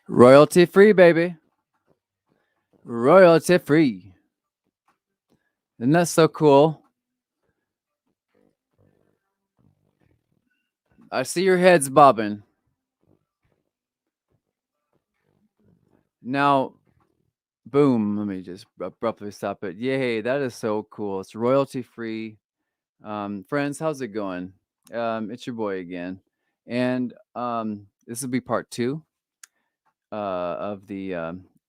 Royalty free, baby. Royalty free. Isn't that so cool? I see your heads bobbing. Now, boom. Let me just abruptly stop it. Yay, that is so cool. It's royalty free. Friends, how's it going? It's your boy again. And this will be part two of the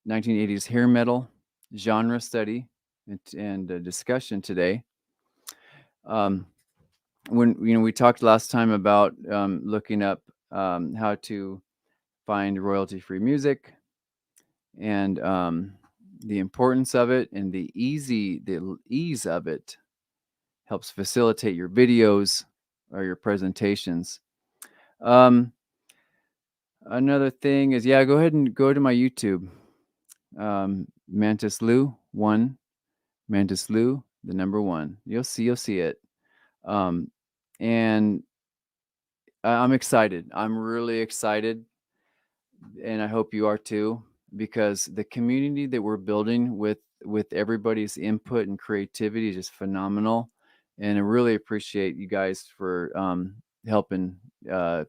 1980s hair metal genre study and discussion today. Um, when we talked last time about looking up how to find royalty-free music and the importance of it and the ease of it helps facilitate your videos or your presentations. Another thing is, yeah, go ahead and go to my YouTube, Mantis Lou 1, Mantis Lou, the number 1. You'll see it. And I'm excited. I'm really excited, and I hope you are too, because the community that we're building with everybody's input and creativity is just phenomenal, and I really appreciate you guys for helping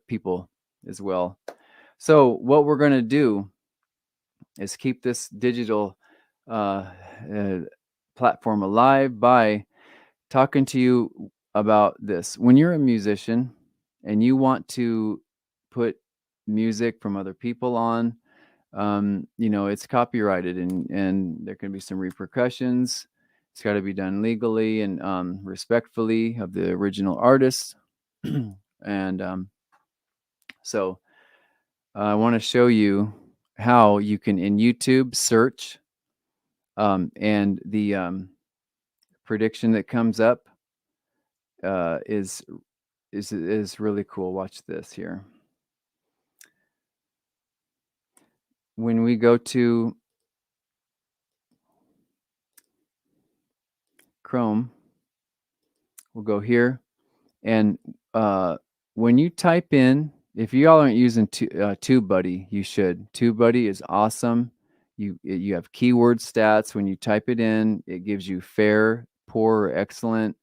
people as well. So what we're going to do is keep this digital uh, uh, platform alive by talking to you about this. When you're a musician and you want to put music from other people on, it's copyrighted and there can be some repercussions. It's got to be done legally and respectfully of the original artist. And so I want to show you how you can in YouTube search and the prediction that comes up is really cool. Watch this here. When we go to Chrome, we'll go here, and when you type in, if you all aren't using TubeBuddy, you should. TubeBuddy is awesome. You have keyword stats. When you type it in, it gives you fair, poor, or excellent.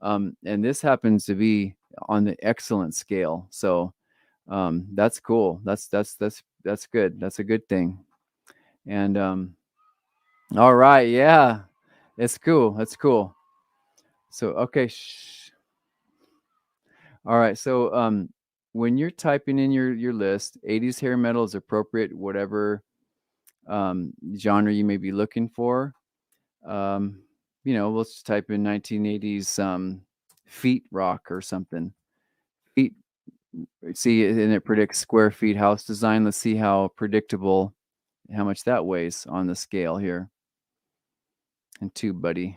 And this happens to be on the excellent scale. So that's cool. That's good. That's a good thing. And all right, yeah, it's cool. That's cool. So okay, all right. So when you're typing in your list, 80s hair metal is appropriate, whatever genre you may be looking for. Let's type in 1980s feet rock or something. Feet. See, and it predicts square feet house design. Let's see how predictable, how much that weighs on the scale here. And TubeBuddy,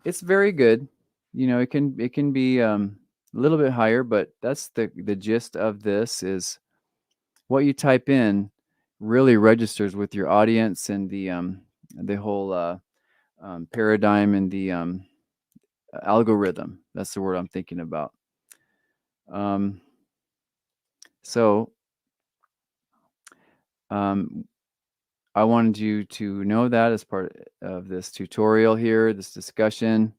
it's very good. It can be a little bit higher, but that's the gist of this is what you type in really registers with your audience and the whole paradigm and the algorithm. That's the word I'm thinking about. So I wanted you to know that as part of this tutorial here, this discussion.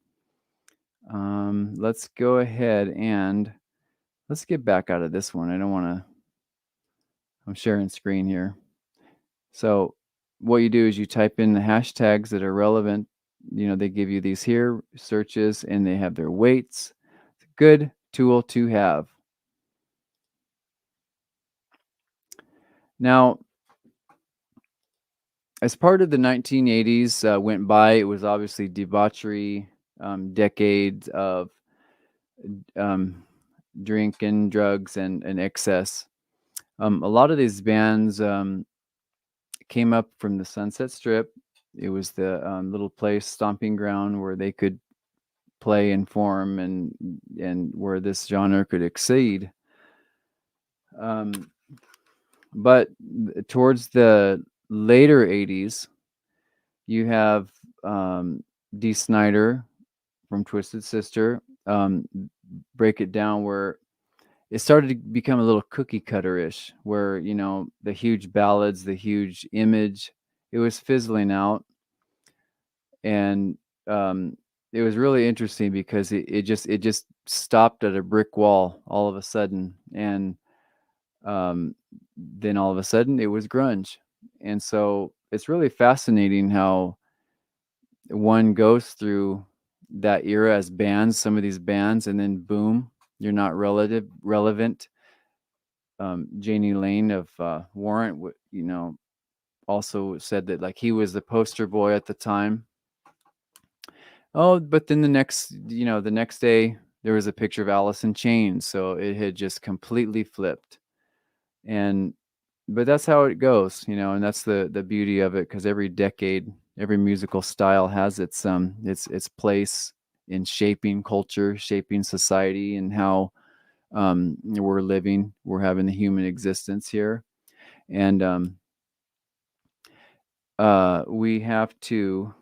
Let's go ahead and let's get back out of this one. I don't want to, I'm sharing screen here. So what you do is you type in the hashtags that are relevant. They give you these here searches and they have their weights. It's a good tool to have. Now, as part of the 1980s went by, it was obviously debauchery, decades of drinking, drugs, and excess. A lot of these bands came up from the Sunset Strip. It was the little place, stomping ground where they could play and form, and where this genre could exceed. But towards the later 80s, you have Dee Snider from Twisted Sister break it down where it started to become a little cookie cutter-ish, where, the huge ballads, the huge image, it was fizzling out. And it was really interesting because it just stopped at a brick wall all of a sudden. And um, then all of a sudden it was grunge. And so it's really fascinating how one goes through that era as bands, some of these bands, and then boom, you're not relevant. Janie Lane of Warrant, also said that, like, he was the poster boy at the time. Oh, but then the next day there was a picture of Alice in Chains, so it had just completely flipped. And but that's how it goes, and that's the beauty of it, because every decade, every musical style has its place in shaping culture, shaping society, and how we're having the human existence here. And we have to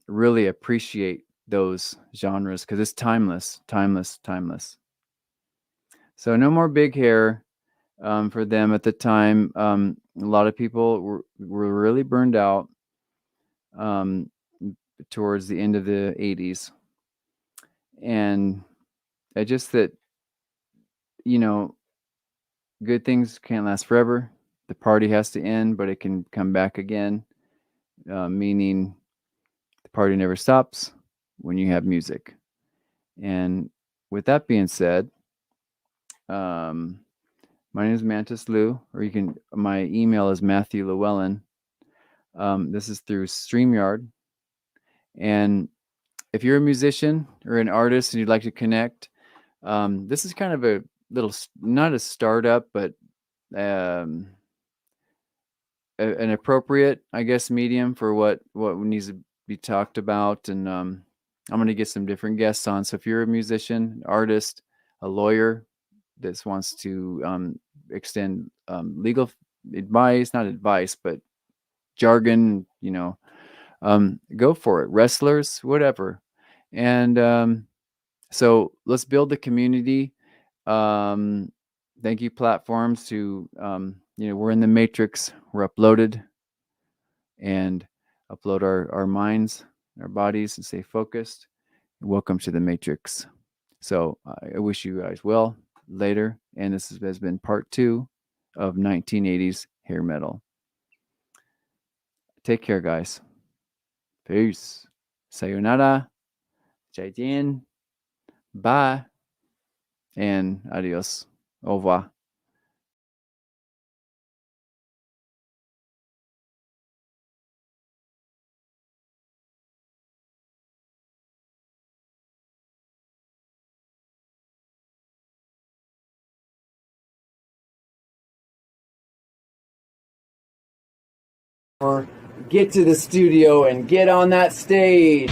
really appreciate those genres, because it's timeless, timeless, timeless. So no more big hair for them at the time. A lot of people were really burned out um, towards the end of the 80s. And I just that, you know, good things can't last forever. The party has to end, but it can come back again, meaning the party never stops when you have music. And with that being said, my name is Mantis Lou, or my email is Matthew Llewellyn. This is through StreamYard. And if you're a musician or an artist and you'd like to connect, this is kind of a little, not a startup, but um, an appropriate, I guess, medium for what needs to be talked about. And I'm going to get some different guests on. So if you're a musician, artist, a lawyer that wants to extend legal advice, not advice, but jargon, go for it. Wrestlers, whatever. And so let's build the community. Thank you, platforms, to we're in the matrix. We're uploaded, and upload our minds, our bodies, and stay focused. Welcome to the matrix. So I wish you guys well later. And this has been part 2 of 1980s hair metal. Take care, guys. Peace. Sayonara. Zaijian. Bye. And adios. Au revoir. Or get to the studio and get on that stage.